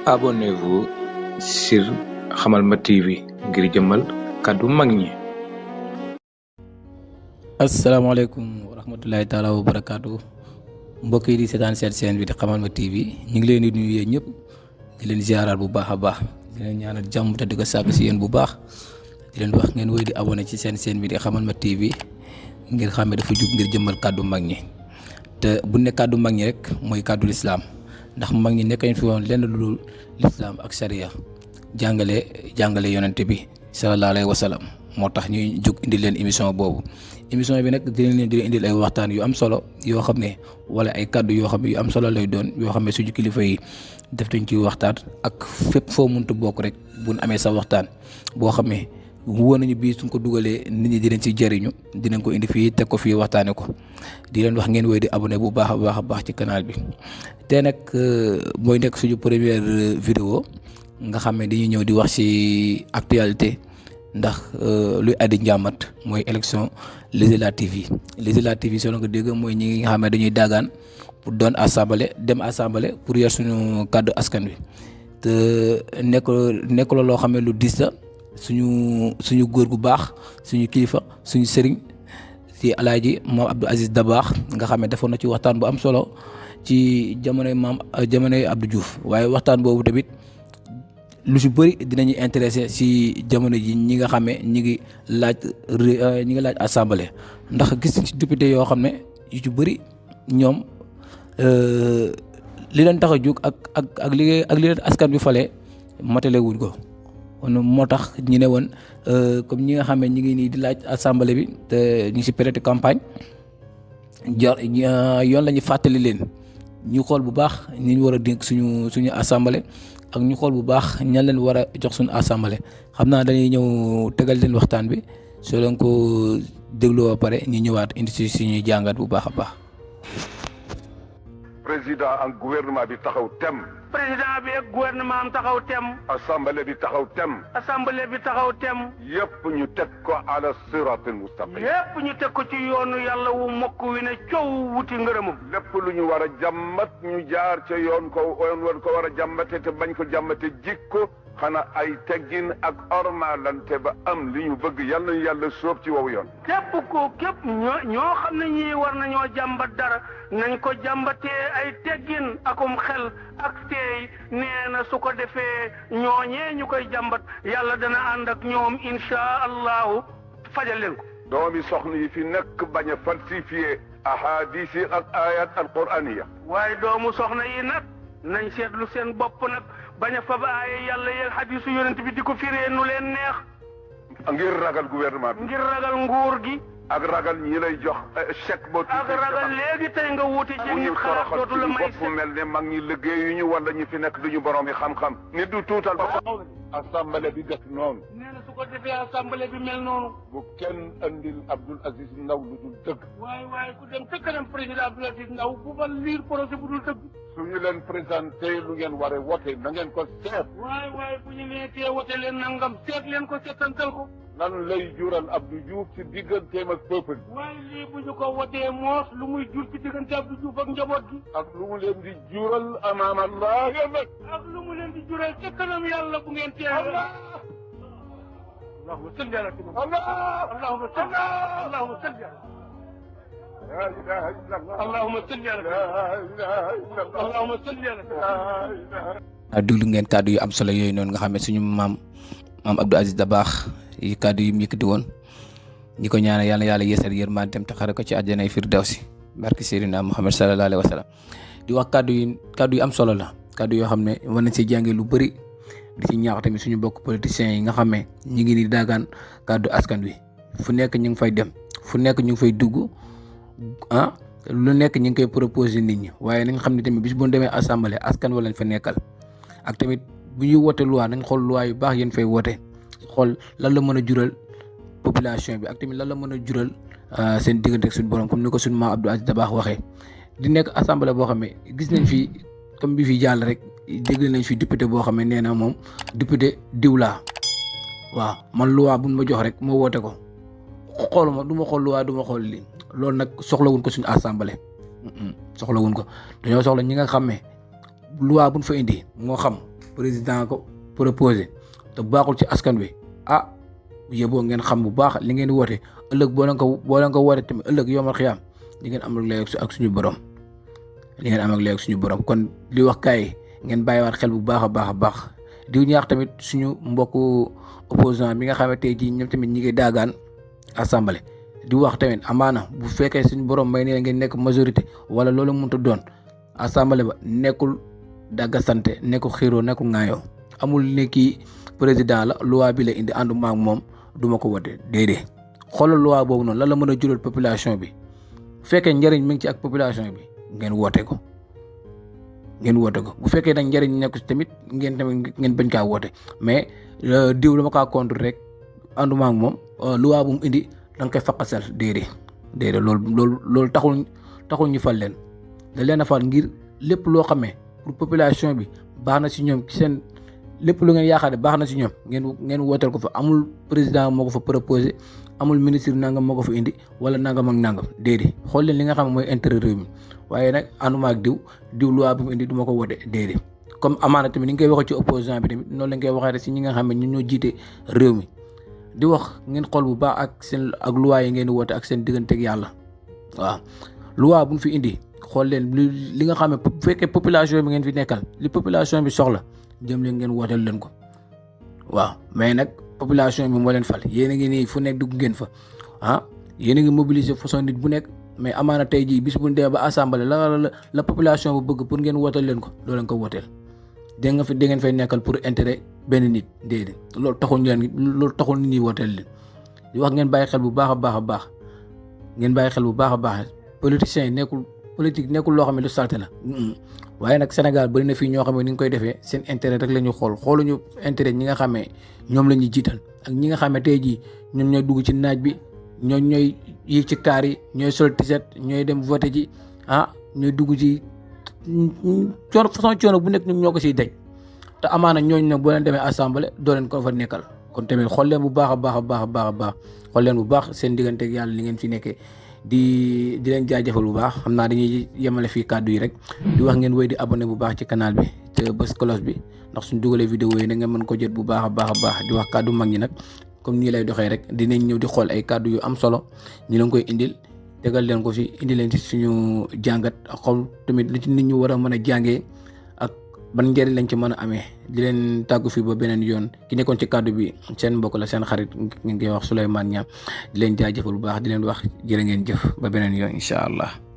Abonnez-vous sur Hamalma TV ngir jëmmal kàddu mag ñi. asalaamaaleykum wa rahmatulahi taala wa barakaatu mbokk yi di seetaan seen bi di Hamalma TV ñu ngi leen di nuyu yéen ñëpp di leen ziaraat bu baax a baax di leen ñaanal jàmm te di ko sàkk si yéen bu baax di leen wax ngeen wéy di abonné ci seen bi di Hamalma TV ngir xam ne dafa jug ngir jëmmal kàddu mag ñi te bu ne kàddu mag ñi rek mooy kàddu lislaam ndax mag ñi nekkañ fi woon lenn lu dul lislaam ak sariya jàngale yonente bi sallallahu alayhi wa sallam moo tax ñuy jóg indi leen émission boobu émission bi nag dinañ leen di indil ay waxtaan yu am solo yoo xam ne wala ay kàddu yoo xam ne yu am solo lay doon yoo xam ne suñu kilifa yi def nañ ci waxtaan ak fépp foo muntu bokk rek buñ amee sa waxtaan boo xam ne woon nañu bii suñ ko dugalee nit ñi dinañ ci jëriñu dinañ ko indi fii teg ko fii waxtaane ko di leen wax ngeen woy di abonné bu baax a baax ci canal bi te nag mooy nekk suñu première vidéo nga xam ne dañuy ñëw di wax ci actualité ndax luy addi njàmbat mooy élection législative yi soo nga dégg mooy ñi nga xam ne dañuy daagaan pour doon dem assemblée pour yor suñu kàddu askan wi te nekk loo xam ne lu diis la suñu góor gu baax suñu kilifa suñu sëriñ ci alaaji maam Abdou Aziz Dabakh nga xam ne defoon na ci waxtaan bu am solo ci jamonoy Abdou Diouf waaye waxtaan boobu tamit lu si bëri dinañu intéressé si jamono ji ñi nga xam ne ñi ngi laaj assemblée ndax gis nañ ci député yoo xam ne yu ci bëri ñoom li leen tax a jóg ak li leen askan bi fale matale wuñ ko kon moo tax ñu ne woon comme ñi nga xam ne ñi ngi nii di laaj assemblée bi te ñu ngi si période campagne yoon la ñu fàttali leen ñu xool bu baax ñi ñu war a dénk suñu assemblée ak ñu xool bu baax ñan leen war a jox suñu assemblée xam naa dañuy ñëw tegal leen waxtaan bi soo leen ko dégloo ba pare ñu ñëwaat indi si suñuy jàngat bu baax a baax. président ak gouvernement bi taxaw tem. président bi ak gouvernement am taxaw tem. assemblée bi taxaw tem. assemblée bi taxaw tem. yépp ñu teg ko ala siratul mustaqim. yépp ñu teg ko ci yoonu yàlla wu mokk wi ne coow wuti ngërëmam. lépp lu ñu war a jàmmat ñu jaar ca yoon ko war a jàmmate te bañ ko jàmmate jikko xanaa ay teggin ak ormalante ba am li ñu bëgg yàlla na yàlla sóob ci wow yoon. képp ñoo xam ne ñii war nañoo jàmbat dara nañ ko jàmbatee ay teggin akum xel ak teey nee na su ko defee ñooñee ñu koy jàmbat yàlla dana ànd ak ñoom insha allahu fajal leen ko. doomi soxna yi fi nekk bañ a falsifié ahadis yi ak ayat alquraniya. waaye doomu soxna yi nag nañ seetlu seen bopp nag bañ a fab aaya yàlla yeeg hadisu yonent bi di ko firee nu leen neex. ngir ragal gouvernement bi. ngir ragal nguur gi. ak ragal ñi lay jox chèque boo. ak ragal léegi tey nga wuute ci nit xalaat dootu la may bopp mel ne mag ñi liggéeyuñu wala ñu fi nekk duñu borom yi xam-xam. nit du tuutal ba assemblée bi def noonu. nee na su ko defee assemblée bi mel noonu. bu kenn andil Abdoul Aziz Ndaw lu dul dëgg. waaye ku dem ca kanam président Abdoul Aziz Ndaw bu fa liir projet bu dul dëgg. su ñu leen présenté lu ngeen war a wote na ngeen ko seet. waaye bu ñu nee tee wote leen nangam seet leen ko seetantal ko. lan lay jural Abdou Diouf ci digganteem ak peuple. waaye lii bu ñu ko wotee moos lu muy jur ci diggante Abdou Diouf ak njaboot gi. ak lu mu leen di jural amaam Allah nag. ak lu mu leen di jural ca kanam yàlla bu ngeen tee. allahumma salli ala allahumma salli allahumma salli la ilaha illallah allahumma salli ala allahumma salli ala déglu ngeen kàddu yu am solo yooyu noonu nga xam ne suñu maam Abdou Aziz Dabakh yi kàddu yi mu yëkkati woon ñi ko ñaanal yàlla yeesal yërmande dem taxare ko ci àjjanay firdawsi barke Seydina Muhammad sallallahu alayhi wa sallam di wax kàddu yu am solo la kàddu yoo xam ne war nañ si jàngee lu bëri di ci ñaax tamit suñu bokk politiciens yi nga xam ne ñi ngi ni daagaan kàddu askan wi fu nekk ñu ngi fay dem fu nekk ñu ngi fay dugg lu nekk ñu ngi koy proposer nit ñi waaye nañ xam ne tamit bis bu ñu demee assemblée askan wa lañ fa nekkal ak tamit bu ñuy wote loi nañ xool loi yu baax yéen fay wote xool lan la mën a jural population bi ak tamit lan la mën a jural seen diggante ak suñu borom comme ni ko suñu maam Abdou Aziz Dabakh waxee di nekk assemblée boo xam ne gis nañ fi comme bi fi jàll rek dégg nañ fi député boo xam ne nee na moom député diw laa waaw man loi bu ma jox rek moo woote ko xooluma du ma xool loi du ma xool lii loolu nag soxlawuñ ko suñu assemblée soxlawuñ ko dañoo soxla ñi nga xam ne loi buñ fa indi moo xam président ko proposé te baaxul ci askan wi yóbboo ngeen xam bu baax li ngeen woote ëllëg boo leen ko woote tamit ëllëg yomal xiyaam li ngeen am ak suñu borom kon li wax kaay ngeen bàyyiwaat xel bu baax a baax di ñaax tamit suñu mbokku opposant bi nga xam ne tey jii ñoom tamit ñi ngi daagaan assemblée di wax tamit amaana bu fekkee suñu borom may ne ngeen nekk majorité wala loolu mënut a doon assemblée ba nekkul daggasante nekkul xiiroo nekkul ŋaayoo amul ne kii président la loi bi la indi ànduma ak moom duma ko wote déedéet xoolal loi boobu noonu lan la mën a jural population bi bu fekkee njëriñ mi ngi ci ak population bi ngeen woote ko bu fekkee nag njëriñ nekk ci tamit ngeen bañ kaa woote mais diw dama kaa contre rek ànduma ak moom loi bu mu indi da nga koy faqasal déedéet loolu taxul ñu fal leen da leen a fal ngir lépp loo xamee pour population bi baax na si ñoom ci seen lépp lu ngeen yaakaar ne baax na si ñoom ngeen wooteel ko fa amul président moo ko fa proposé amul ministre nangam moo ko fa indi wala nangam ak nangam déedéet xool leen li nga xam ne mooy intérêt réew mi waaye nag ànduma ak diw loi bi mu indi du ma ko wote déedéet comme amaana tamit ni nga koy waxee ci opposant bi tamit noonu lañ koy waxee si ñi nga xam ne ñun ñoo jiite réew mi di wax ngeen xool bu baax ak loi yi ngeen woote ak seen diggante ak yàlla waaw loi bu ñu fi indi xool leen li nga xam ne bu fekkee population bi ngeen fi nekkal li population bi soxla jëm leen ngeen wooteel leen ko waaw mais nag population bi moo leen fal yéen a ngi nii fu nekk dugg ngeen fa yéen a ngi mobiliser façon nit bu nekk mais amaana tey jii bis bu ñu demee ba assemblée la population bu bëgg pour ngeen wooteel leen ko doo leen ko wooteel da ngeen fay nekkal pour intérêt benn nit déedéet loolu taxul nit ñi wooteel leen di wax ngeen bàyyi xel bu baax a baax politiciens yi politique nekkul loo xam ne lu salte la waaye nag Sénégal bari na fii ñoo xam ne ni nga koy defee seen intérêt rek la ñu xooluñu intérêt ñi nga xam ne ñoom la ñuy jiital ak ñi nga xam ne tey jii ñoom ñooy dugg ci naaj bi ñooy yéeg ci kaar yi ñooy sol tiset ñooy dem voté ji ñooy dugg ci coono bu nekk ñoom ñoo ko siy daj te amaana ñooñu nag boo leen demee assemblée doo leen ko fa nekkal kon tamit xool leen bu baax a baax xool leen bu baax seen diggante ak yàlla li ngeen fi nekkee di leen jaajëfal bu baax xam naa dañuy yemale fii kàddu yi rek di wax ngeen wéy di abonné bu baax ci canal bi te bës cloche bi ndax suñ dugalee vidéo yi na ngeen mën ko jot bu baax a baax di wax kàddu mag ñi nag comme nii lay doxee rek dinañ ñëw di xool ay kàddu yu am solo ñu leen koy indil tegal leen ko fi indi leen ci suñu jàngat ak xool tamit lu ci nit ñu war a mën a jàngee ak ban njëriñ lañ ci mën a amee di leen tàggu fii ba beneen yoon ki nekkoon ci kàddu bi seen mbokk la seen xarit ngeen koy wax Souleymane Niang di leen jaajëfal bu baax di leen wax jërë ngeen jëf ba beneen yoon incha allah.